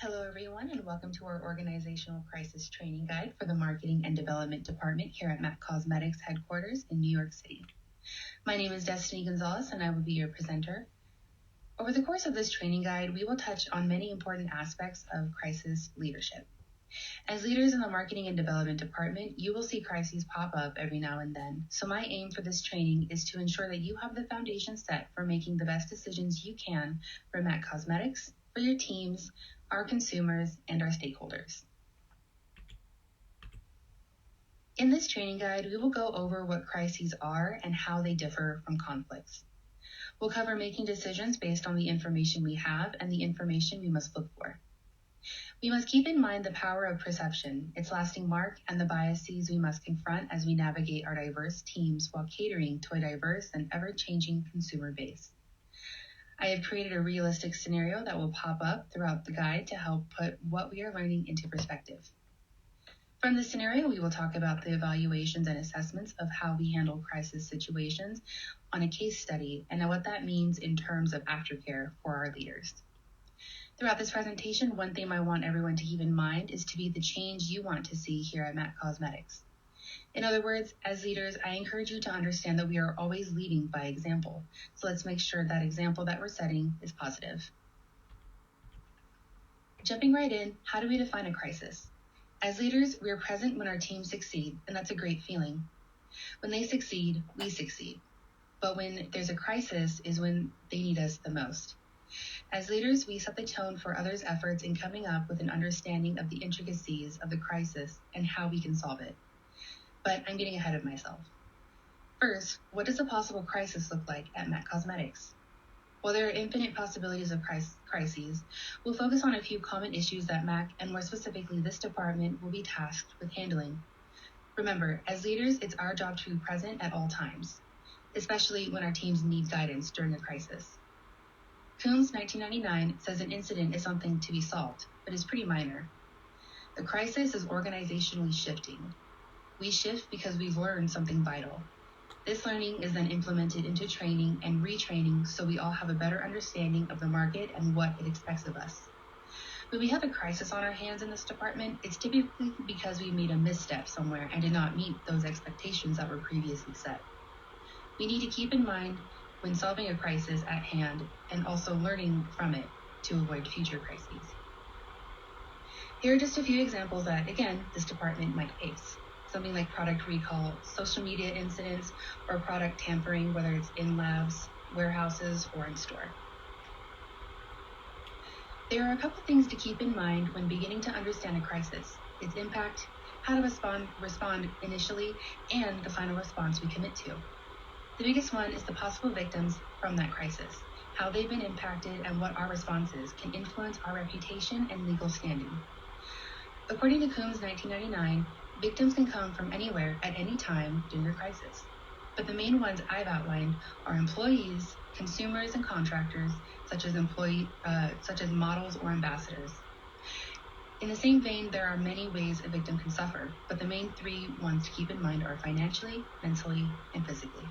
Hello, everyone, and welcome to our Organizational Crisis Training Guide for the Marketing and Development Department here at MAC Cosmetics headquarters in New York City. My name is Destiny Gonzales, and I will be your presenter. Over the course of this training guide, we will touch on many important aspects of crisis leadership. As leaders in the Marketing and Development Department, you will see crises pop up every now and then. So my aim for this training is to ensure that you have the foundation set for making the best decisions you can for MAC Cosmetics, for your teams, our consumers, and our stakeholders. In this training guide, we will go over what crises are and how they differ from conflicts. We'll cover making decisions based on the information we have and the information we must look for. We must keep in mind the power of perception, its lasting mark, and the biases we must confront as we navigate our diverse teams while catering to a diverse and ever-changing consumer base. I have created a realistic scenario that will pop up throughout the guide to help put what we are learning into perspective. From this scenario, we will talk about the evaluations and assessments of how we handle crisis situations on a case study and what that means in terms of aftercare for our leaders. Throughout this presentation, one thing I want everyone to keep in mind is to be the change you want to see here at MAC Cosmetics. In other words, as leaders, I encourage you to understand that we are always leading by example. So let's make sure that example that we're setting is positive. Jumping right in, how do we define a crisis? As leaders, we are present when our teams succeed, and that's a great feeling. When they succeed, we succeed. But when there's a crisis is when they need us the most. As leaders, we set the tone for others' efforts in coming up with an understanding of the intricacies of the crisis and how we can solve it. But I'm getting ahead of myself. First, what does a possible crisis look like at MAC Cosmetics? While there are infinite possibilities of crises, we'll focus on a few common issues that MAC, and more specifically this department, will be tasked with handling. Remember, as leaders, it's our job to be present at all times, especially when our teams need guidance during a crisis. Coombs 1999 says an incident is something to be solved, but is pretty minor. The crisis is organizationally shifting. We shift because we've learned something vital. This learning is then implemented into training and retraining so we all have a better understanding of the market and what it expects of us. When we have a crisis on our hands in this department, it's typically because we made a misstep somewhere and did not meet those expectations that were previously set. We need to keep in mind when solving a crisis at hand and also learning from it to avoid future crises. Here are just a few examples that, again, this department might face. Something like product recall, social media incidents, or product tampering, whether it's in labs, warehouses, or in store. There are a couple things to keep in mind when beginning to understand a crisis, its impact, how to respond initially, and the final response we commit to. The biggest one is the possible victims from that crisis, how they've been impacted, and what our responses can influence our reputation and legal standing. According to Coombs 1999, victims can come from anywhere at any time during a crisis. But the main ones I've outlined are employees, consumers, and contractors, such as models or ambassadors. In the same vein, there are many ways a victim can suffer, but the main three ones to keep in mind are financially, mentally, and physically.